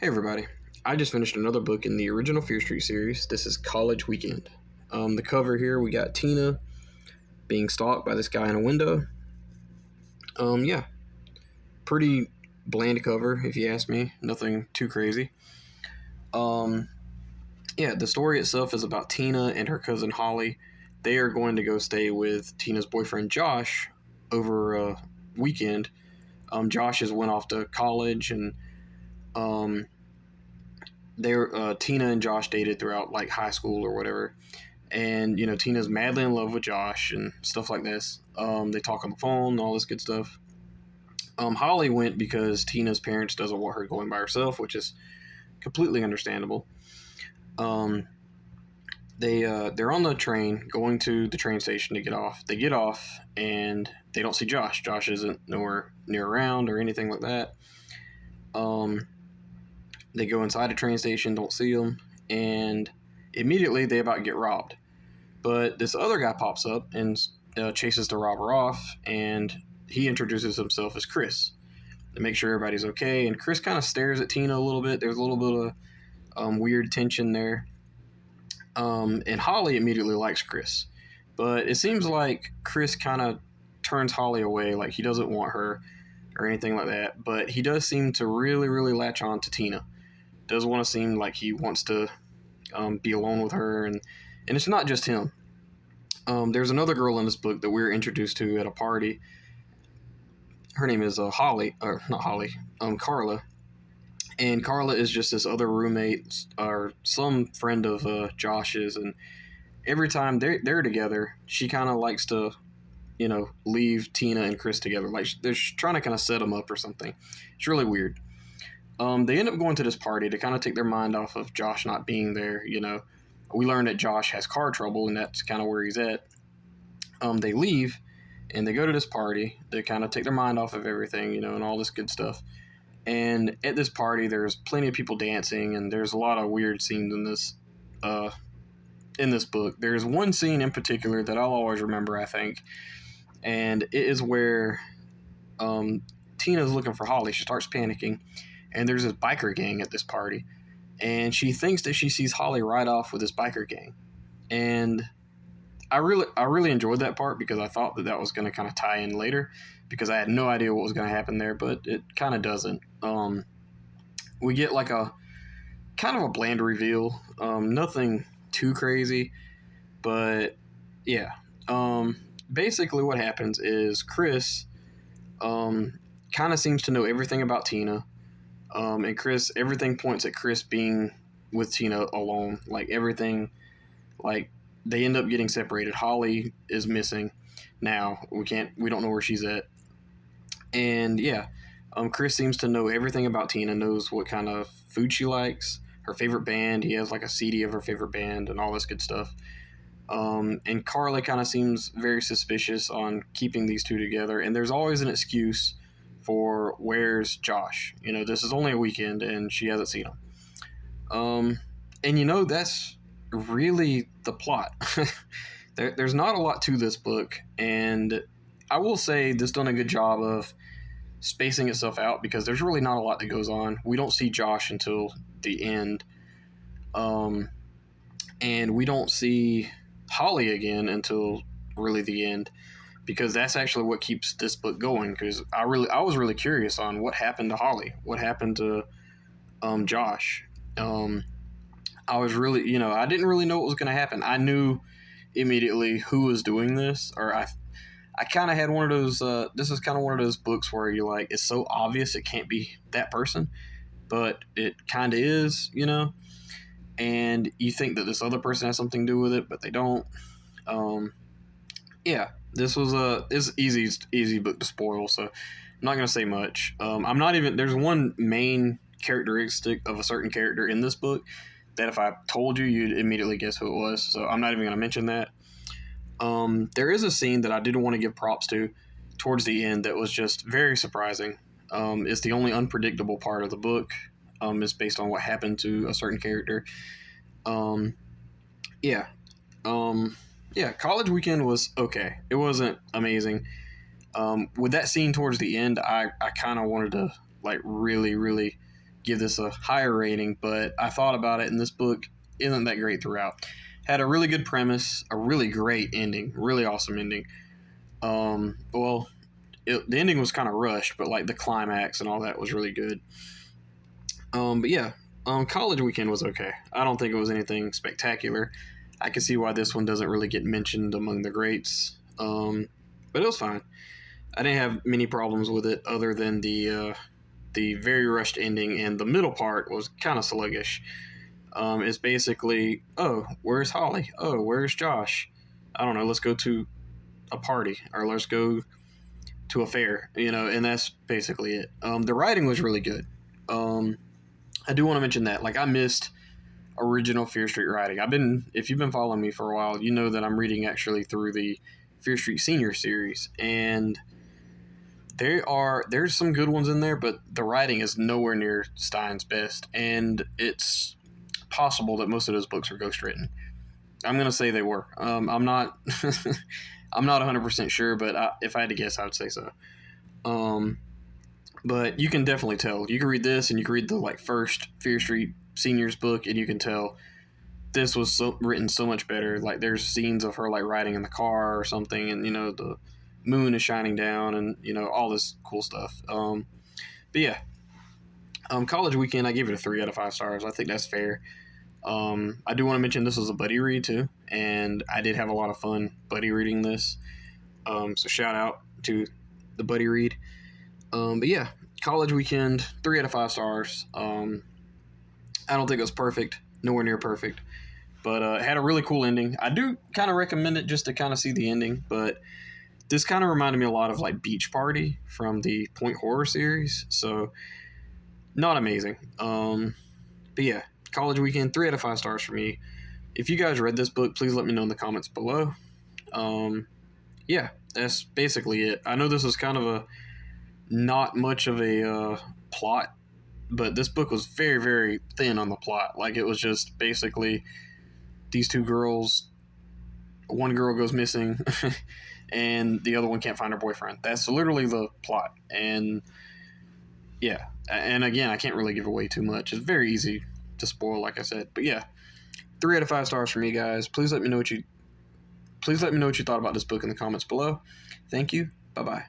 Hey everybody, I just finished another book in the original Fear Street series. This is College Weekend. The cover here, we got Tina being stalked by this guy in a window. Yeah, pretty bland cover if you ask me, nothing too crazy. Um, yeah, the story itself is about Tina and her cousin Holly. They are going to go stay with Tina's boyfriend Josh over a weekend. Josh has went off to college and um, Tina and Josh dated throughout like high school or whatever, and Tina's madly in love with Josh and stuff like this. They talk on the phone, all this good stuff. Holly went because Tina's parents doesn't want her going by herself, which is completely understandable. Um, they're on the train going to the train station to get off. They get off and they don't see Josh. Josh isn't nowhere near around or anything like that. They go inside the train station, don't see him, and immediately they about get robbed. But this other guy pops up and chases the robber off, and he introduces himself as Chris to make sure everybody's okay. And Chris kind of stares at Tina a little bit. There's a little bit of weird tension there. And Holly immediately likes Chris. But it seems like Chris kind of turns Holly away, like he doesn't want her or anything like that. But he does seem to really, really latch on to Tina. Does want to seem like he wants to be alone with her, and it's not just him. There's another girl in this book that we're introduced to at a party. Her name is Holly, or not Holly, Carla. And Carla is just this other roommate or some friend of Josh's, and every time they're together, she kind of likes to, leave Tina and Chris together. Like they're trying to kind of set them up or something. It's really weird. They end up going to this party to kind of take their mind off of Josh not being there. We learn that Josh has car trouble, and that's kind of where he's at. They leave, and they go to this party to kind of take their mind off of everything, and all this good stuff. And at this party, there's plenty of people dancing, and there's a lot of weird scenes in this book. There's one scene in particular that I'll always remember, I think, and it is where Tina's looking for Holly. She starts panicking, and there's this biker gang at this party, and she thinks that she sees Holly ride off with this biker gang. And I really enjoyed that part because I thought that was going to kind of tie in later, because I had no idea what was going to happen there, but it kind of doesn't. We get like a kind of a bland reveal, nothing too crazy, but yeah. Basically what happens is Chris kind of seems to know everything about Tina. And Chris, everything points at Chris being with Tina alone. Like everything, like they end up getting separated. Holly is missing now. We don't know where she's at. And yeah, Chris seems to know everything about Tina, knows what kind of food she likes, her favorite band. He has like a CD of her favorite band and all this good stuff. And Carla kind of seems very suspicious on keeping these two together. And there's always an excuse for where's Josh. This is only a weekend and she hasn't seen him. And that's really the plot. There's not a lot to this book, and I will say this done a good job of spacing itself out because there's really not a lot that goes on. We don't see Josh until the end, and we don't see Holly again until really the end, because that's actually what keeps this book going. Because I was really curious on what happened to Holly, what happened to Josh. I was really, I didn't really know what was going to happen. I knew immediately who was doing this, or I kind of had one of those. This is kind of one of those books where you're like, it's so obvious it can't be that person, but it kind of is, and you think that this other person has something to do with it, but they don't. Yeah, this was it's easy book to spoil, so I'm not gonna say much. I'm not even. There's one main characteristic of a certain character in this book that if I told you, you'd immediately guess who it was. So I'm not even gonna mention that. There is a scene that I did want to give props to towards the end that was just very surprising. It's the only unpredictable part of the book. Is based on what happened to a certain character. Yeah. College Weekend was okay. It wasn't amazing. With that scene towards the end, I kind of wanted to like really, really give this a higher rating, but I thought about it, and this book isn't that great throughout. Had a really good premise, a really great ending, really awesome ending. Well, the ending was kind of rushed, but like the climax and all that was really good. But yeah, College Weekend was okay. I don't think it was anything spectacular. I can see why this one doesn't really get mentioned among the greats. But it was fine. I didn't have many problems with it other than the very rushed ending, and the middle part was kind of sluggish. It's basically, oh, where's Holly? Oh, where's Josh? I don't know. Let's go to a party, or let's go to a fair, and that's basically it. The writing was really good. I do want to mention that. Like, I missed original Fear Street writing. If you've been following me for a while, you know that I'm reading actually through the Fear Street Senior series, and there's some good ones in there, but the writing is nowhere near Stein's best, and it's possible that most of those books are ghostwritten. I'm gonna say they were. I'm not. I'm not 100% sure, but if I had to guess, I would say so. But you can definitely tell. You can read this, and you can read the first Fear Street Seniors book, and you can tell this was written so much better. Like, there's scenes of her riding in the car or something, and the moon is shining down, and all this cool stuff. But yeah, College Weekend, I gave it a 3 out of 5 stars. I think that's fair. I do want to mention this was a buddy read too, and I did have a lot of fun buddy reading this. So shout out to the buddy read. But yeah, College Weekend, 3 out of 5 stars. I don't think it was perfect, nowhere near perfect, but it had a really cool ending. I do kind of recommend it just to kind of see the ending, but this kind of reminded me a lot of Beach Party from the Point Horror series, so not amazing. But yeah, College Weekend, 3 out of 5 stars for me. If you guys read this book, please let me know in the comments below. Yeah, that's basically it. I know this is kind of not much of a plot, but this book was very, very thin on the plot. It was just basically these two girls, one girl goes missing, and the other one can't find her boyfriend. That's literally the plot. And yeah, and again, I can't really give away too much. It's very easy to spoil, like I said. But yeah, 3 out of 5 stars for me, guys. Please let me know what you thought about this book in the comments below. Thank you. Bye-bye.